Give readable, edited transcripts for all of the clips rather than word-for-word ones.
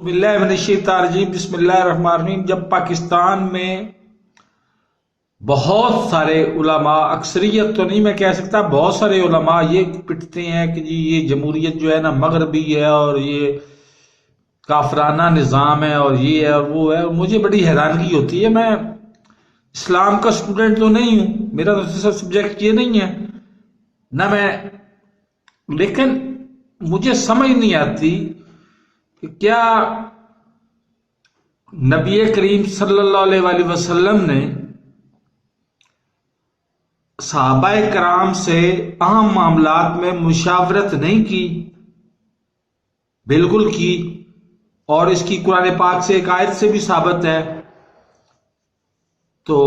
باللہ من الشیطان الرجیم بسم اللہ الرحمن الرحیم۔ جب پاکستان میں بہت سارے علماء، اکثریت تو نہیں میں کہہ سکتا، بہت سارے علماء یہ پٹتے ہیں کہ جی یہ جمہوریت جو ہے نا مغربی ہے اور یہ کافرانہ نظام ہے اور یہ ہے اور وہ ہے، مجھے بڑی حیرانگی ہوتی ہے۔ میں اسلام کا اسٹوڈنٹ تو نہیں ہوں، میرا تو سبجیکٹ یہ نہیں ہے نہ میں، لیکن مجھے سمجھ نہیں آتی کہ کیا نبی کریم صلی اللہ علیہ وآلہ وسلم نے صحابہ کرام سے اہم معاملات میں مشاورت نہیں کی؟ بالکل کی، اور اس کی قرآن پاک سے ایک آیت سے بھی ثابت ہے۔ تو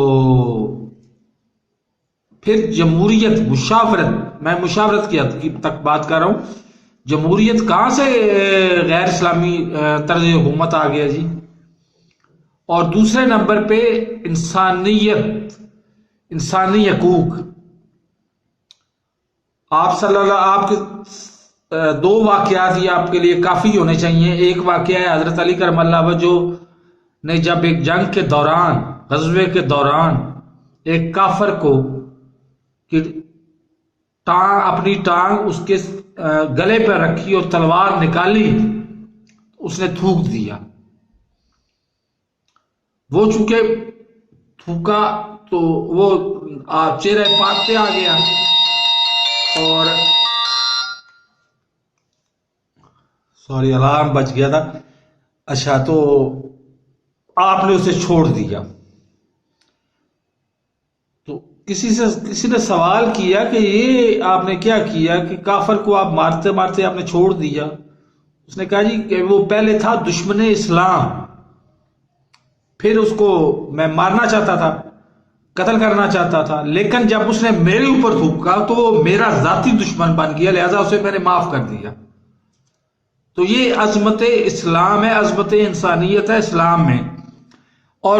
پھر جمہوریت، مشاورت، میں مشاورت کی تک بات کر رہا ہوں، جمہوریت کہاں سے غیر اسلامی طرز حکومت آ گیا جی؟ اور دوسرے نمبر پہ انسانیت، انسانی حقوق، آپ کے دو واقعات یہ آپ کے لیے کافی ہونے چاہیے۔ ایک واقعہ ہے حضرت علی کرم اللہ وجہ نے جب ایک جنگ کے دوران، غزوے کے دوران، ایک کافر کو اپنی ٹانگ اس کے گلے پہ رکھی اور تلوار نکالی، اس نے تھوک دیا۔ وہ چونکہ تھوکا تو وہ چہرہ پاک پہ آ گیا اور سوری الارم بچ گیا تھا، اچھا، تو آپ نے اسے چھوڑ دیا۔ تو کسی نے سوال کیا کہ یہ آپ نے کیا کیا کہ کافر کو آپ مارتے مارتے آپ نے چھوڑ دیا؟ اس نے کہا جی کہ وہ پہلے تھا دشمن اسلام، پھر اس کو میں مارنا چاہتا تھا، قتل کرنا چاہتا تھا، لیکن جب اس نے میرے اوپر تھوکا تو وہ میرا ذاتی دشمن بن گیا، لہذا اسے میں نے معاف کر دیا۔ تو یہ عظمت اسلام ہے، عظمت انسانیت ہے اسلام میں۔ اور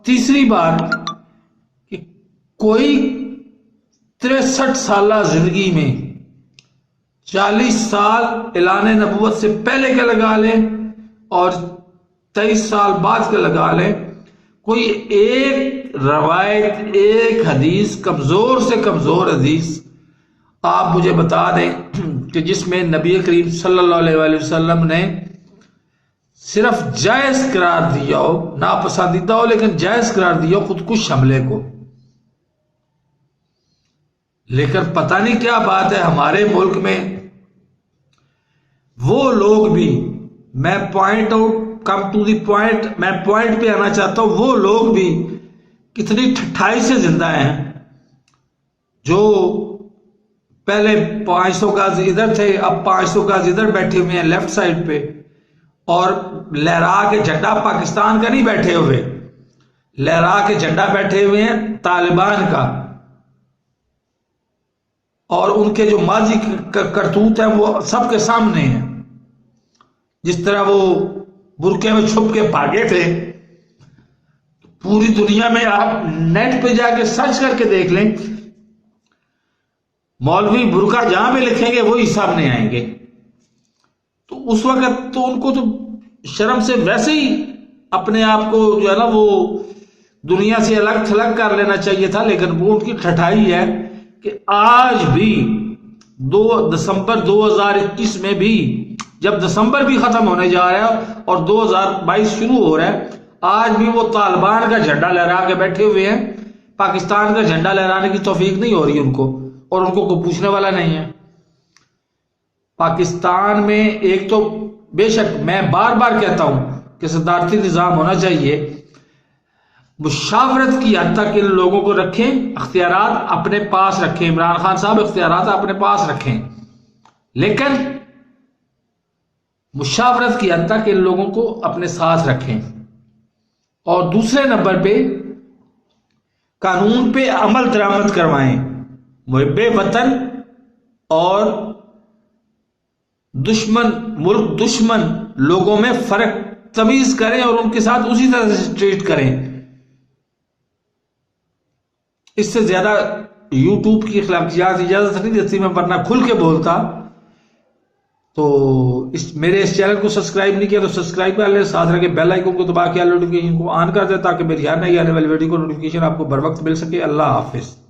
تیسری بات کہ کوئی 63 سالہ زندگی میں 40 سال اعلان نبوت سے پہلے کے لگا لیں اور 23 سال بعد کے لگا لیں، کوئی ایک روایت، ایک حدیث، کمزور سے کمزور حدیث آپ مجھے بتا دیں کہ جس میں نبی کریم صلی اللہ علیہ وآلہ وسلم نے صرف جائز قرار دیا ہو، ناپسندیدہ ہو لیکن جائز قرار دیا ہو خودکش حملے کو۔ لیکن پتہ نہیں کیا بات ہے ہمارے ملک میں، وہ لوگ بھی، میں point out, come to the point, میں پوائنٹ پہ آنا چاہتا ہوں، وہ لوگ بھی کتنی ٹھٹائی سے زندہ ہیں، جو پہلے 500 گز ادھر تھے، اب 500 گز ادھر بیٹھے ہوئے ہیں لیفٹ سائڈ پہ، اور لہرا کے جھنڈا پاکستان کا نہیں بیٹھے ہوئے، لہرا کے جھنڈا بیٹھے ہوئے ہیں طالبان کا، اور ان کے جو ماضی کرتوت ہیں وہ سب کے سامنے ہیں۔ جس طرح وہ برقعے میں چھپ کے بھاگے تھے، پوری دنیا میں آپ نیٹ پہ جا کے سرچ کر کے دیکھ لیں، مولوی برقع جہاں پہ لکھیں گے وہی سامنے آئیں گے۔ تو اس وقت تو ان کو تو شرم سے ویسے ہی اپنے آپ کو جو ہے نا وہ دنیا سے الگ تھلگ کر لینا چاہیے تھا، لیکن وہ ان کی ٹھٹائی ہے کہ آج بھی 2 دسمبر 2021 میں بھی، جب دسمبر بھی ختم ہونے جا رہا ہے اور 2022 شروع ہو رہا ہے، آج بھی وہ طالبان کا جھنڈا لہرا کے بیٹھے ہوئے ہیں۔ پاکستان کا جھنڈا لہرانے کی توفیق نہیں ہو رہی ان کو، اور ان کو کوئی پوچھنے والا نہیں ہے۔ پاکستان میں ایک تو بے شک میں بار بار کہتا ہوں کہ صدارتی نظام ہونا چاہیے، مشاورت کی حد تک ان لوگوں کو رکھیں، اختیارات اپنے پاس رکھیں، عمران خان صاحب اختیارات اپنے پاس رکھیں، لیکن مشاورت کی حد تک ان لوگوں کو اپنے ساتھ رکھیں۔ اور دوسرے نمبر پہ قانون پہ عمل درآمد کروائیں، محب وطن اور دشمن، ملک دشمن لوگوں میں فرق تمیز کریں اور ان کے ساتھ اسی طرح سے ٹریٹ کریں۔ اس سے زیادہ یوٹیوب کی اخلاقیات اجازت نہیں دیتی، میں ورنہ کھل کے بولتا تو میرے اس چینل کو سبسکرائب نہیں کیا تو سبسکرائب کر لیں، ساتھ رہ کے بیل آئیکن کو دبا کے نوٹیفکیشن کو آن کر دیں تاکہ میری ہر نئی آنے والی ویڈیو کو نوٹیفکیشن آپ کو بر وقت مل سکے۔ اللہ حافظ۔